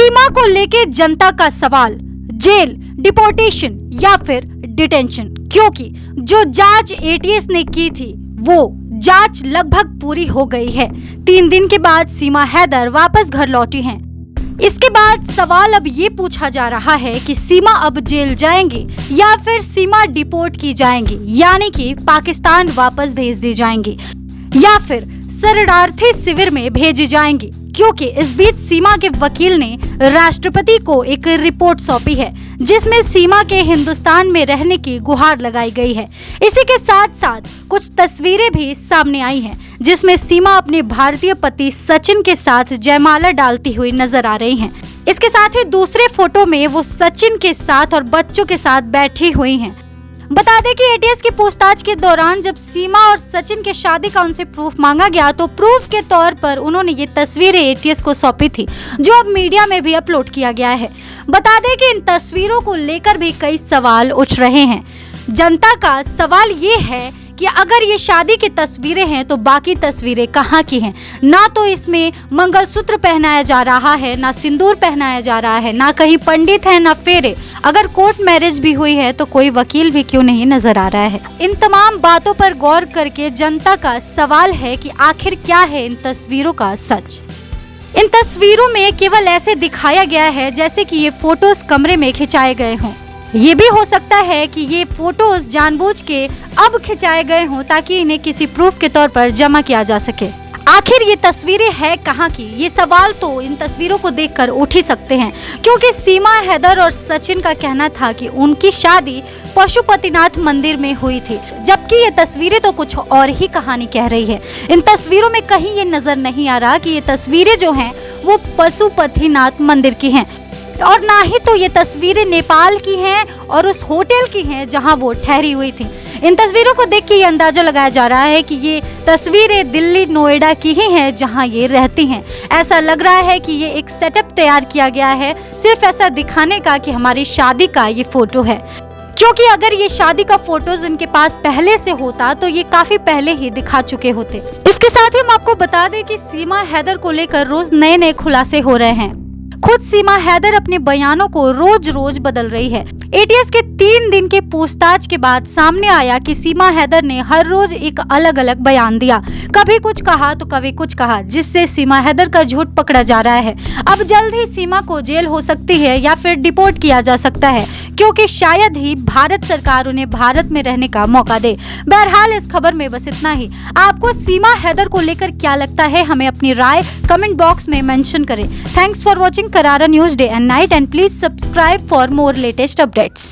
सीमा को लेके जनता का सवाल, जेल, डिपोर्टेशन या फिर डिटेंशन, क्योंकि जो जांच एटीएस ने की थी वो जांच लगभग पूरी हो गई है। 3 दिन के बाद सीमा हैदर वापस घर लौटी हैं। इसके बाद सवाल अब ये पूछा जा रहा है कि सीमा अब जेल जाएंगी या फिर सीमा डिपोर्ट की जाएंगी, यानी कि पाकिस्तान वापस भेज दी जाएंगी या फिर शरणार्थी शिविर में भेजी जाएंगी, क्योंकि इस बीच सीमा के वकील ने राष्ट्रपति को एक रिपोर्ट सौंपी है जिसमें सीमा के हिंदुस्तान में रहने की गुहार लगाई गई है। इसी के साथ साथ कुछ तस्वीरें भी सामने आई हैं जिसमें सीमा अपने भारतीय पति सचिन के साथ जयमाला डालती हुई नजर आ रही हैं। इसके साथ ही दूसरे फोटो में वो सचिन के साथ और बच्चों के साथ बैठी हुई हैं। बता दें कि एटीएस की पूछताछ के दौरान जब सीमा और सचिन के शादी का उनसे प्रूफ मांगा गया तो प्रूफ के तौर पर उन्होंने ये तस्वीरें एटीएस को सौंपी थी, जो अब मीडिया में भी अपलोड किया गया है। बता दें कि इन तस्वीरों को लेकर भी कई सवाल उठ रहे हैं। जनता का सवाल ये है कि अगर ये शादी की तस्वीरें हैं तो बाकी तस्वीरें कहाँ की हैं? ना तो इसमें मंगलसूत्र पहनाया जा रहा है, ना सिंदूर पहनाया जा रहा है, ना कहीं पंडित है, ना फेरे। अगर कोर्ट मैरिज भी हुई है तो कोई वकील भी क्यों नहीं नजर आ रहा है? इन तमाम बातों पर गौर करके जनता का सवाल है कि आखिर क्या है इन तस्वीरों का सच। इन तस्वीरों में केवल ऐसे दिखाया गया है जैसे कि ये फोटोज कमरे में खिंचाए गए हों। ये भी हो सकता है कि ये फोटोज जानबूझ के अब खिंचाए गए हों ताकि इन्हें किसी प्रूफ के तौर पर जमा किया जा सके। आखिर ये तस्वीरें है कहाँ की? ये सवाल तो इन तस्वीरों को देखकर उठ ही सकते हैं, क्योंकि सीमा हैदर और सचिन का कहना था कि उनकी शादी पशुपतिनाथ मंदिर में हुई थी, जबकि ये तस्वीरें तो कुछ और ही कहानी कह रही है। इन तस्वीरों में कहीं ये नजर नहीं आ रहा कि ये तस्वीरें जो हैं वो पशुपतिनाथ मंदिर की हैं, और ना ही तो ये तस्वीरें नेपाल की हैं और उस होटल की हैं जहां वो ठहरी हुई थी। इन तस्वीरों को देख के ये अंदाजा लगाया जा रहा है कि ये तस्वीरें दिल्ली, नोएडा की ही हैं जहां ये रहती हैं। ऐसा लग रहा है कि ये एक सेटअप तैयार किया गया है सिर्फ ऐसा दिखाने का कि हमारी शादी का ये फोटो है, क्योंकि अगर ये शादी का फोटोज इनके पास पहले से होता तो ये काफी पहले ही दिखा चुके होते। इसके साथ ही हम आपको बता दें कि सीमा हैदर को लेकर रोज नए खुलासे हो रहे हैं। खुद सीमा हैदर अपने बयानों को रोज रोज बदल रही है। एटीएस के 3 दिन के पूछताछ के बाद सामने आया कि सीमा हैदर ने हर रोज एक अलग अलग बयान दिया, कभी कुछ कहा तो कभी कुछ कहा, जिससे सीमा हैदर का झूठ पकड़ा जा रहा है। अब जल्द ही सीमा को जेल हो सकती है या फिर डिपोर्ट किया जा सकता है, क्योंकि शायद ही भारत सरकार उन्हें भारत में रहने का मौका दे। बहरहाल इस खबर में बस इतना ही। आपको सीमा हैदर को लेकर क्या लगता है? हमें अपनी राय कमेंट बॉक्स में मेंशन करें। थैंक्स फॉर वॉचिंग करारा news day and night, and please subscribe for more latest updates.